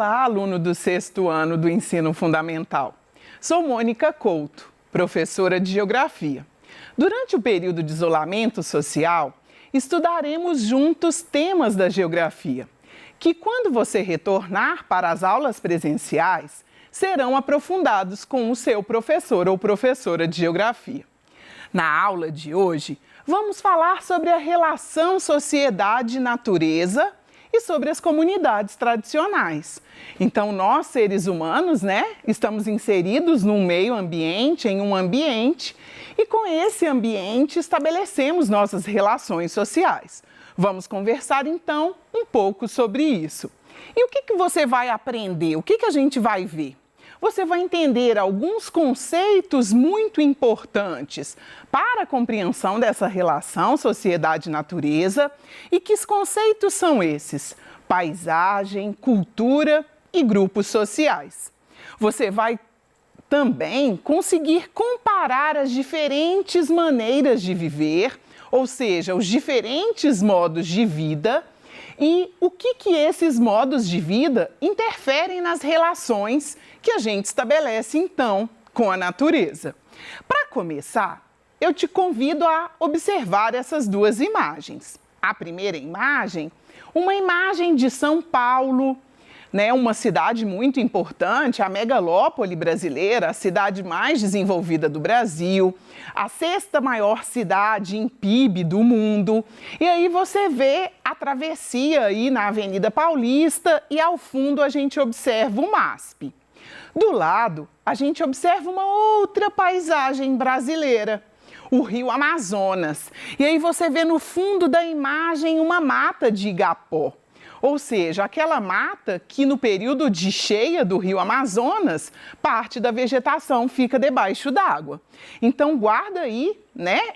Olá, aluno do 6º ano do Ensino Fundamental. Sou Mônica Couto, professora de Geografia. Durante o período de isolamento social, estudaremos juntos temas da geografia, que quando você retornar para as aulas presenciais, serão aprofundados com o seu professor ou professora de geografia. Na aula de hoje, vamos falar sobre a relação sociedade-natureza e sobre as comunidades tradicionais. Então, nós, seres humanos, estamos inseridos num meio ambiente, em um ambiente, e com esse ambiente estabelecemos nossas relações sociais. Vamos conversar, então, um pouco sobre isso. E o que você vai aprender? O que a gente vai ver? Você vai entender alguns conceitos muito importantes para a compreensão dessa relação sociedade-natureza. E que conceitos são esses? Paisagem, cultura e grupos sociais. Você vai também conseguir comparar as diferentes maneiras de viver, ou seja, os diferentes modos de vida, e o que esses modos de vida interferem nas relações que a gente estabelece, então, com a natureza. Para começar, eu te convido a observar essas duas imagens. A primeira imagem, uma imagem de São Paulo, uma cidade muito importante, a megalópole brasileira, a cidade mais desenvolvida do Brasil, a 6ª maior cidade em PIB do mundo. E aí você vê a travessia aí na Avenida Paulista e ao fundo a gente observa o MASP. Do lado, a gente observa uma outra paisagem brasileira, o Rio Amazonas. E aí você vê no fundo da imagem uma mata de igapó. Ou seja, aquela mata que no período de cheia do Rio Amazonas, parte da vegetação fica debaixo d'água. Então, guarda aí,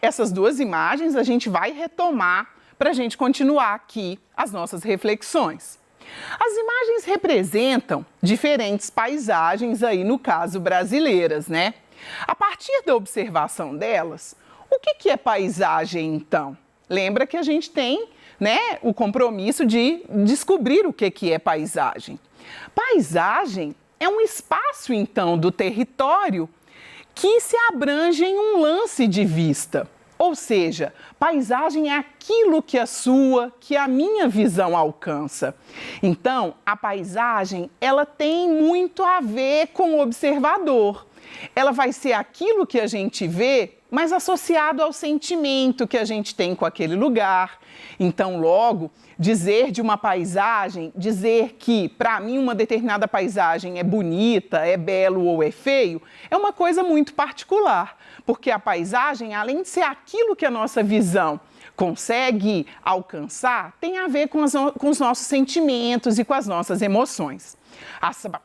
essas duas imagens, a gente vai retomar para a gente continuar aqui as nossas reflexões. As imagens representam diferentes paisagens aí, no caso, brasileiras, A partir da observação delas, o que é paisagem, então? Lembra que a gente tem o compromisso de descobrir o que é paisagem. Paisagem é um espaço, então, do território que se abrange em um lance de vista. Ou seja, paisagem é aquilo que a minha visão alcança. Então, a paisagem, ela tem muito a ver com o observador. Ela vai ser aquilo que a gente vê, mas associado ao sentimento que a gente tem com aquele lugar. Então, logo, dizer de uma paisagem, dizer que, para mim, uma determinada paisagem é bonita, é belo ou é feio, é uma coisa muito particular. Porque a paisagem, além de ser aquilo que a nossa visão consegue alcançar, tem a ver com os nossos sentimentos e com as nossas emoções.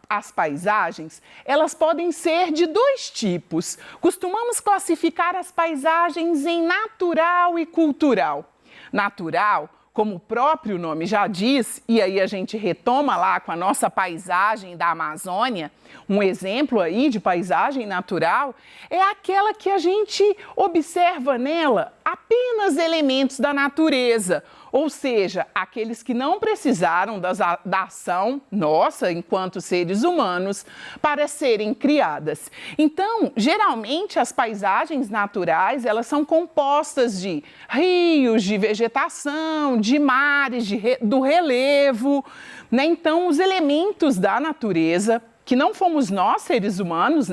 As paisagens, elas podem ser de dois tipos. Costumamos classificar as paisagens em natural e cultural. Natural, como o próprio nome já diz, e aí a gente retoma lá com a nossa paisagem da Amazônia, um exemplo aí de paisagem natural, é aquela que a gente observa nela apenas elementos da natureza, ou seja, aqueles que não precisaram da ação nossa, enquanto seres humanos, para serem criadas. Então, geralmente, as paisagens naturais, elas são compostas de rios, de vegetação, de mares, do relevo, Então, os elementos da natureza, que não fomos nós, seres humanos,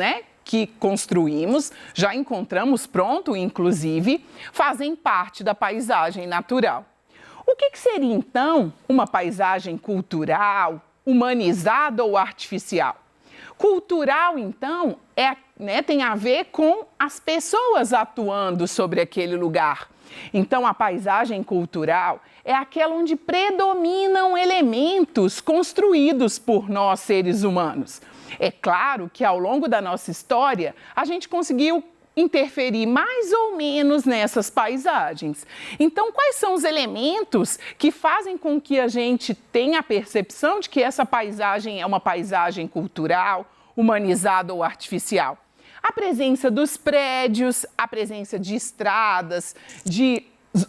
que construímos, já encontramos pronto, inclusive, fazem parte da paisagem natural. O que seria, então, uma paisagem cultural, humanizada ou artificial? Cultural, então, tem a ver com as pessoas atuando sobre aquele lugar. Então, a paisagem cultural é aquela onde predominam elementos construídos por nós, seres humanos. É claro que, ao longo da nossa história, a gente conseguiu interferir mais ou menos nessas paisagens. Então, quais são os elementos que fazem com que a gente tenha a percepção de que essa paisagem é uma paisagem cultural, humanizada ou artificial? A presença dos prédios, a presença de estradas, de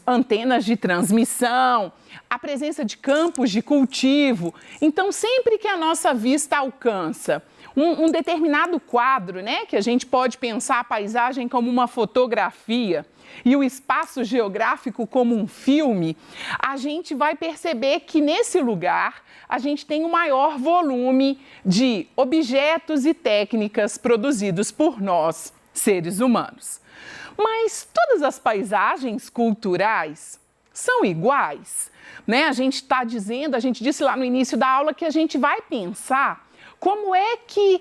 antenas de transmissão, a presença de campos de cultivo. Então, sempre que a nossa vista alcança um determinado quadro, né, que a gente pode pensar a paisagem como uma fotografia e o espaço geográfico como um filme, a gente vai perceber que nesse lugar a gente tem um maior volume de objetos e técnicas produzidos por nós, seres humanos. Mas todas as paisagens culturais são iguais, né? A gente disse lá no início da aula que a gente vai pensar como é que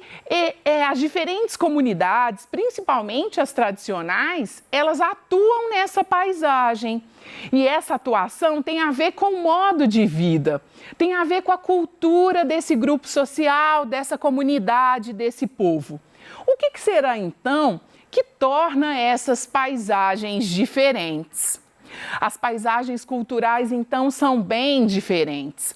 as diferentes comunidades, principalmente as tradicionais, elas atuam nessa paisagem. E essa atuação tem a ver com o modo de vida, tem a ver com a cultura desse grupo social, dessa comunidade, desse povo. O que será então que torna essas paisagens diferentes? As paisagens culturais, então, são bem diferentes.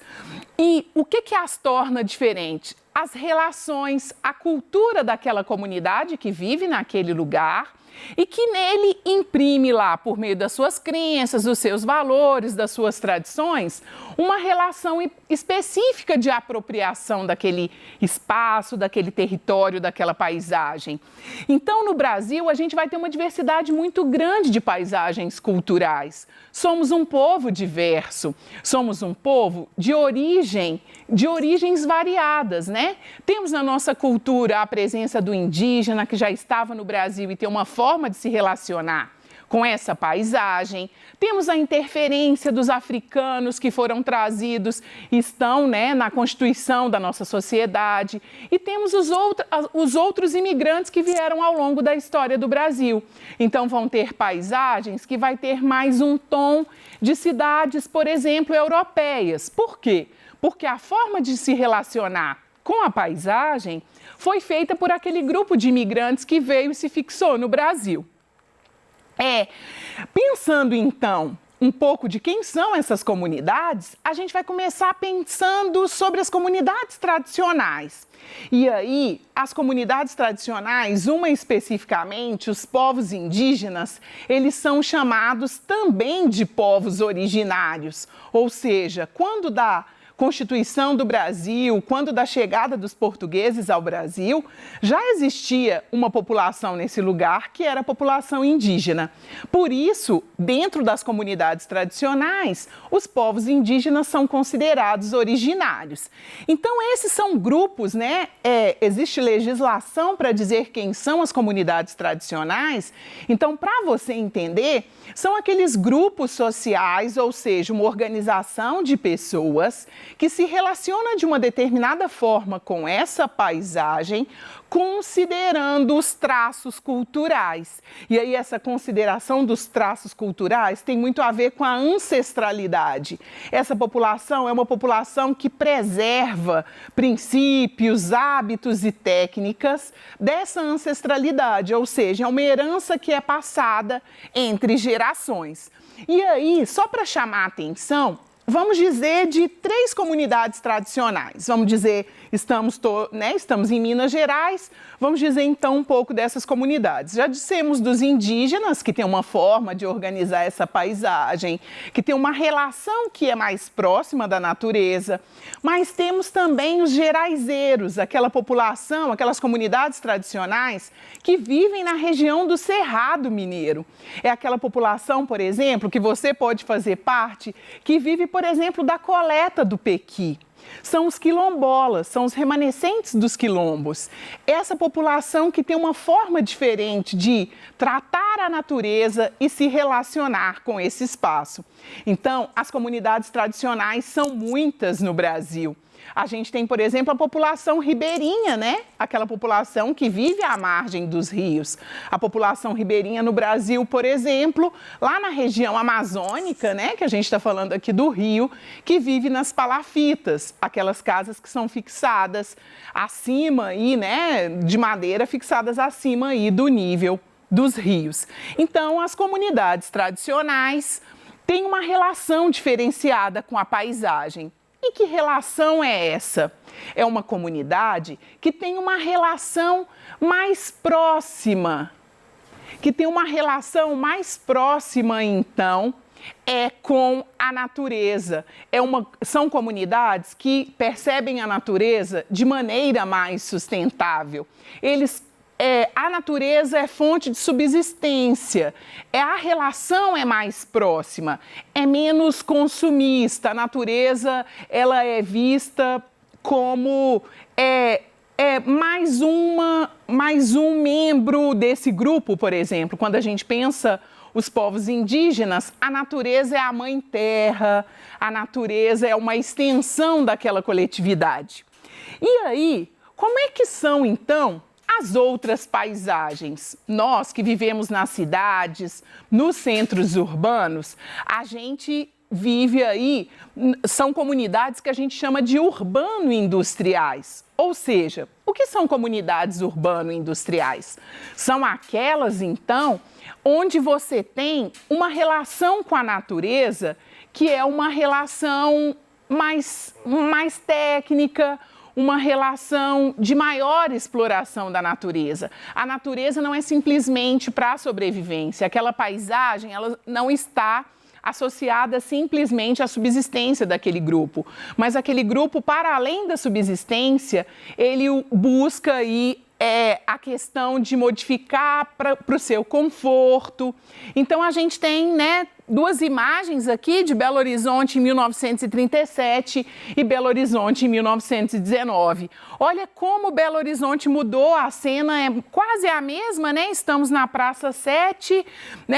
E o que as torna diferentes? As relações, a cultura daquela comunidade que vive naquele lugar e que nele imprime lá, por meio das suas crenças, dos seus valores, das suas tradições, uma relação específica de apropriação daquele espaço, daquele território, daquela paisagem. Então, no Brasil, a gente vai ter uma diversidade muito grande de paisagens culturais. Somos um povo diverso, somos um povo de origens variadas, né? Temos na nossa cultura a presença do indígena, que já estava no Brasil e tem uma forma de se relacionar com essa paisagem. Temos a interferência dos africanos que foram trazidos e estão, né, na constituição da nossa sociedade. E temos os outros imigrantes que vieram ao longo da história do Brasil. Então, vão ter paisagens que vai ter mais um tom de cidades, por exemplo, europeias. Por quê? Porque a forma de se relacionar com a paisagem foi feita por aquele grupo de imigrantes que veio e se fixou no Brasil. Pensando então um pouco de quem são essas comunidades, a gente vai começar pensando sobre as comunidades tradicionais. E aí, as comunidades tradicionais, uma especificamente, os povos indígenas, eles são chamados também de povos originários, ou seja, quando da Constituição do Brasil, quando da chegada dos portugueses ao Brasil, já existia uma população nesse lugar que era a população indígena. Por isso, dentro das comunidades tradicionais, os povos indígenas são considerados originários. Então, esses são grupos, né? Existe legislação para dizer quem são as comunidades tradicionais. Então, para você entender, são aqueles grupos sociais, ou seja, uma organização de pessoas que se relaciona de uma determinada forma com essa paisagem, considerando os traços culturais. E aí essa consideração dos traços culturais tem muito a ver com a ancestralidade. Essa população é uma população que preserva princípios, hábitos e técnicas dessa ancestralidade, ou seja, é uma herança que é passada entre gerações. E aí, só para chamar a atenção, vamos dizer de 3 comunidades tradicionais. Vamos dizer, estamos em Minas Gerais, vamos dizer então um pouco dessas comunidades. Já dissemos dos indígenas, que tem uma forma de organizar essa paisagem, que tem uma relação que é mais próxima da natureza, mas temos também os geraizeiros, aquela população, aquelas comunidades tradicionais que vivem na região do Cerrado Mineiro. É aquela população, por exemplo, que você pode fazer parte, que vive, por exemplo, da coleta do pequi. São os quilombolas, são os remanescentes dos quilombos. Essa população que tem uma forma diferente de tratar a natureza e se relacionar com esse espaço. Então, as comunidades tradicionais são muitas no Brasil. A gente tem, por exemplo, a população ribeirinha, né? Aquela população que vive à margem dos rios. A população ribeirinha no Brasil, por exemplo, lá na região amazônica, né? Que a gente está falando aqui do Rio, que vive nas palafitas, aquelas casas que são fixadas acima aí, né? De madeira, fixadas acima aí do nível dos rios. Então, as comunidades tradicionais têm uma relação diferenciada com a paisagem. E que relação é essa? É uma comunidade que tem uma relação mais próxima, então, é com a natureza. São comunidades que percebem a natureza de maneira mais sustentável. A natureza é fonte de subsistência, a relação é mais próxima, é menos consumista. A natureza ela é vista como mais um membro desse grupo, por exemplo. Quando a gente pensa os povos indígenas, a natureza é a mãe terra, a natureza é uma extensão daquela coletividade. E aí, como é que são então as outras paisagens? Nós que vivemos nas cidades, nos centros urbanos, a gente vive aí, são comunidades que a gente chama de urbano-industriais. Ou seja, o que são comunidades urbano-industriais? São aquelas, então, onde você tem uma relação com a natureza que é uma relação mais técnica, uma relação de maior exploração da natureza. A natureza não é simplesmente para a sobrevivência. Aquela paisagem, ela não está associada simplesmente à subsistência daquele grupo, mas aquele grupo, para além da subsistência, ele busca aí a questão de modificar para o seu conforto. Então, a gente tem, duas imagens aqui de Belo Horizonte em 1937 e Belo Horizonte em 1919. Olha como Belo Horizonte mudou, a cena é quase a mesma, Estamos na Praça 7,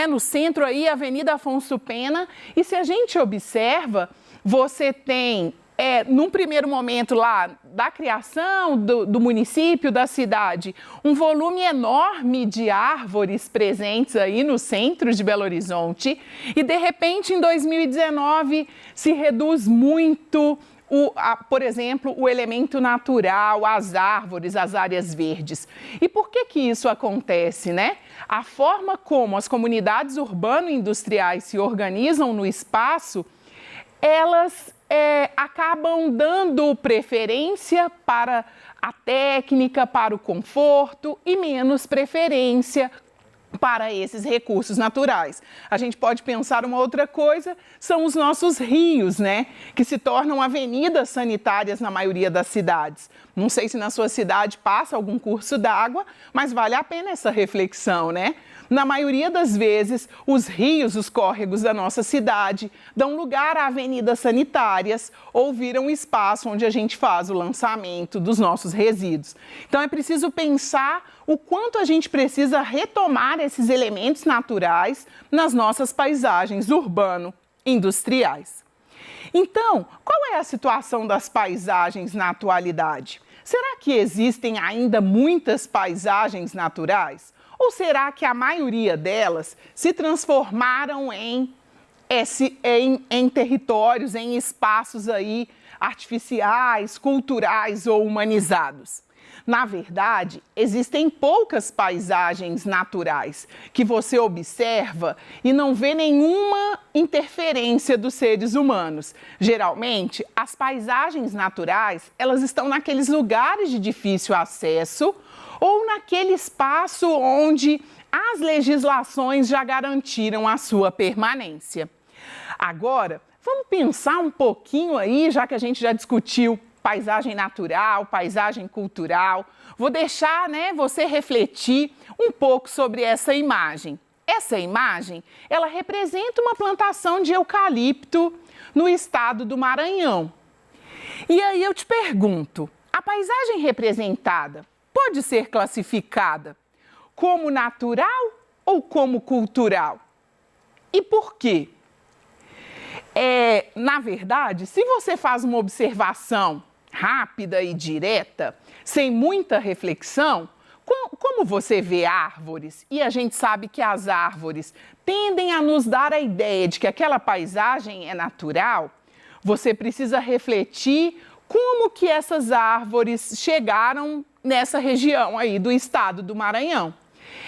no centro aí, Avenida Afonso Pena, e se a gente observa, você tem num primeiro momento lá da criação do município, da cidade, um volume enorme de árvores presentes aí no centro de Belo Horizonte e, de repente, em 2019, se reduz muito, por exemplo, o elemento natural, as árvores, as áreas verdes. E por que isso acontece, A forma como as comunidades urbano-industriais se organizam no espaço, elas acabam dando preferência para a técnica, para o conforto e menos preferência para esses recursos naturais. A gente pode pensar uma outra coisa, são os nossos rios, que se tornam avenidas sanitárias na maioria das cidades. Não sei se na sua cidade passa algum curso d'água, mas vale a pena essa reflexão, Na maioria das vezes, os rios, os córregos da nossa cidade dão lugar a avenidas sanitárias ou viram espaço onde a gente faz o lançamento dos nossos resíduos. Então, é preciso pensar o quanto a gente precisa retomar esses elementos naturais nas nossas paisagens urbano-industriais. Então, qual é a situação das paisagens na atualidade? Será que existem ainda muitas paisagens naturais? Ou será que a maioria delas se transformaram em territórios, em espaços aí artificiais, culturais ou humanizados? Na verdade, existem poucas paisagens naturais que você observa e não vê nenhuma interferência dos seres humanos. Geralmente, as paisagens naturais, elas estão naqueles lugares de difícil acesso ou naquele espaço onde as legislações já garantiram a sua permanência. Agora, vamos pensar um pouquinho aí, já que a gente já discutiu paisagem natural, paisagem cultural. Vou deixar, você refletir um pouco sobre essa imagem. Essa imagem, ela representa uma plantação de eucalipto no estado do Maranhão. E aí eu te pergunto, a paisagem representada pode ser classificada como natural ou como cultural? E por quê? Na verdade, se você faz uma observação rápida e direta, sem muita reflexão, como você vê árvores, e a gente sabe que as árvores tendem a nos dar a ideia de que aquela paisagem é natural, você precisa refletir como que essas árvores chegaram nessa região aí do estado do Maranhão.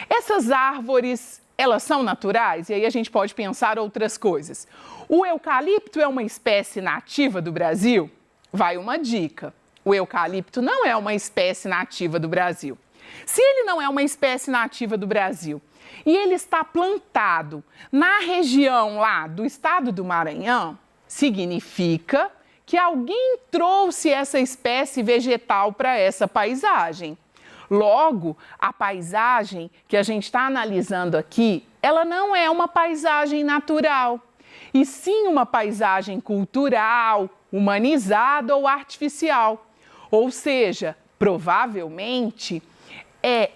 Essas árvores, elas são naturais? E aí a gente pode pensar outras coisas. O eucalipto é uma espécie nativa do Brasil? Vai uma dica. O eucalipto não é uma espécie nativa do Brasil. Se ele não é uma espécie nativa do Brasil, e ele está plantado na região lá do estado do Maranhão, significa que alguém trouxe essa espécie vegetal para essa paisagem. Logo, a paisagem que a gente está analisando aqui, ela não é uma paisagem natural, e sim uma paisagem cultural, humanizada ou artificial. Ou seja, provavelmente,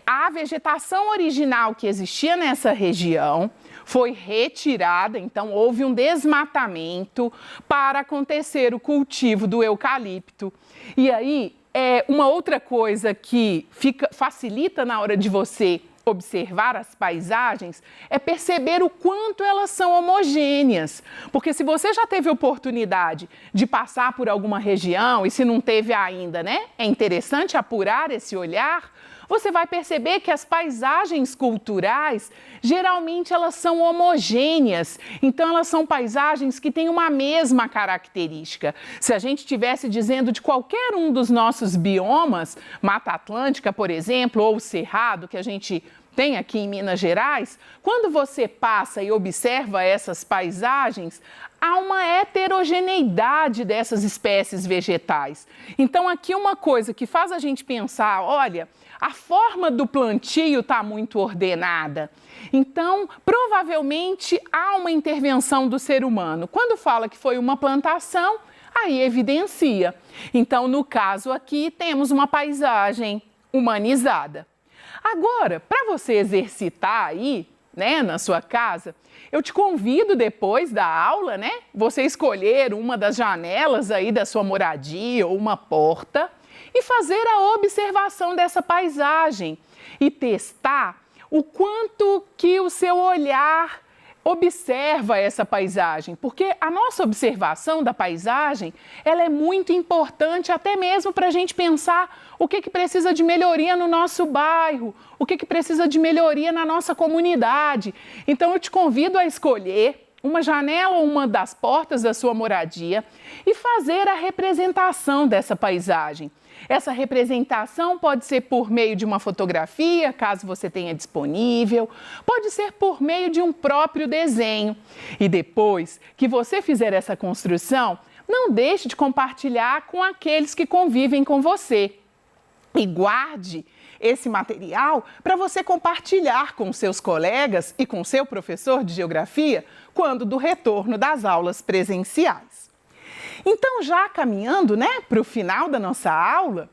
a vegetação original que existia nessa região foi retirada, então houve um desmatamento para acontecer o cultivo do eucalipto. E aí, uma outra coisa que facilita na hora de você observar as paisagens é perceber o quanto elas são homogêneas. Porque se você já teve oportunidade de passar por alguma região e se não teve ainda, né? É interessante apurar esse olhar. Você vai perceber que as paisagens culturais, geralmente elas são homogêneas. Então, elas são paisagens que têm uma mesma característica. Se a gente estivesse dizendo de qualquer um dos nossos biomas, Mata Atlântica, por exemplo, ou Cerrado, que a gente tem aqui em Minas Gerais, quando você passa e observa essas paisagens, há uma heterogeneidade dessas espécies vegetais. Então, aqui uma coisa que faz a gente pensar, olha, a forma do plantio está muito ordenada. Então, provavelmente há uma intervenção do ser humano. Quando fala que foi uma plantação, aí evidencia. Então, no caso aqui, temos uma paisagem humanizada. Agora, para você exercitar aí, né, na sua casa, eu te convido depois da aula, né, você escolher uma das janelas aí da sua moradia ou uma porta e fazer a observação dessa paisagem e testar o quanto que o seu olhar observa essa paisagem, porque a nossa observação da paisagem, ela é muito importante até mesmo para a gente pensar o que precisa de melhoria no nosso bairro, o que precisa de melhoria na nossa comunidade. Então, eu te convido a escolher uma janela ou uma das portas da sua moradia e fazer a representação dessa paisagem. Essa representação pode ser por meio de uma fotografia, caso você tenha disponível, pode ser por meio de um próprio desenho. E depois que você fizer essa construção, não deixe de compartilhar com aqueles que convivem com você. E guarde esse material para você compartilhar com seus colegas e com seu professor de geografia quando do retorno das aulas presenciais. Então, já caminhando, né, para o final da nossa aula,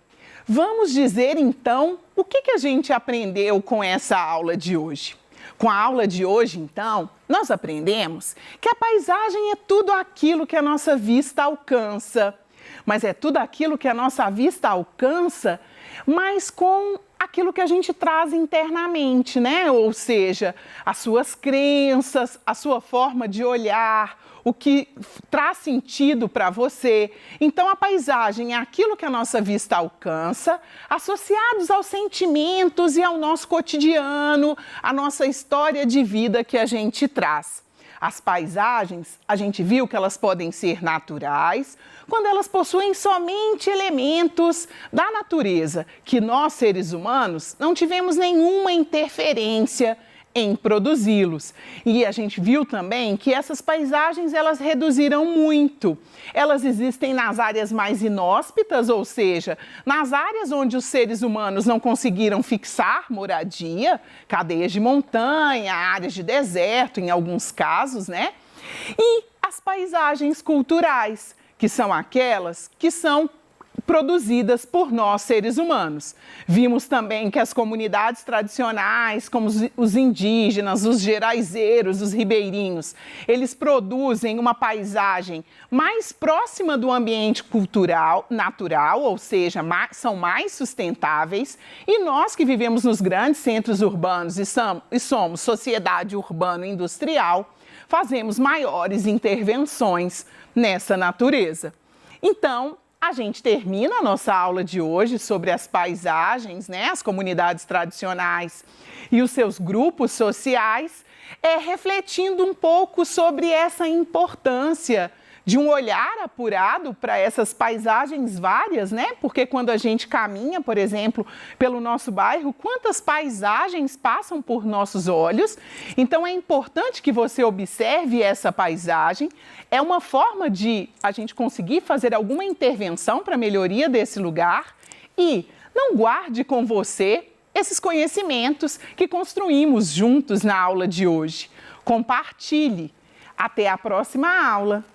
vamos dizer então o que a gente aprendeu com essa aula de hoje. Com a aula de hoje, então, nós aprendemos que a paisagem é tudo aquilo que a nossa vista alcança. Mas é tudo aquilo que a nossa vista alcança, mas com aquilo que a gente traz internamente, né? Ou seja, as suas crenças, a sua forma de olhar, o que traz sentido para você. Então, a paisagem é aquilo que a nossa vista alcança, associados aos sentimentos e ao nosso cotidiano, a nossa história de vida que a gente traz. As paisagens, a gente viu que elas podem ser naturais, quando elas possuem somente elementos da natureza, que nós, seres humanos, não tivemos nenhuma interferência em produzi-los. E a gente viu também que essas paisagens, elas reduziram muito. Elas existem nas áreas mais inóspitas, ou seja, nas áreas onde os seres humanos não conseguiram fixar moradia, cadeias de montanha, áreas de deserto, em alguns casos, né? E as paisagens culturais, que são aquelas que são produzidas por nós, seres humanos. Vimos também que as comunidades tradicionais, como os indígenas, os geraizeiros, os ribeirinhos, eles produzem uma paisagem mais próxima do ambiente cultural, natural, ou seja, são mais sustentáveis, e nós que vivemos nos grandes centros urbanos e somos sociedade urbano-industrial, fazemos maiores intervenções nessa natureza. Então, a gente termina a nossa aula de hoje sobre as paisagens, né, as comunidades tradicionais e os seus grupos sociais, refletindo um pouco sobre essa importância de um olhar apurado para essas paisagens várias, né? Porque quando a gente caminha, por exemplo, pelo nosso bairro, quantas paisagens passam por nossos olhos. Então é importante que você observe essa paisagem. É uma forma de a gente conseguir fazer alguma intervenção para a melhoria desse lugar. E não guarde com você esses conhecimentos que construímos juntos na aula de hoje. Compartilhe. Até a próxima aula!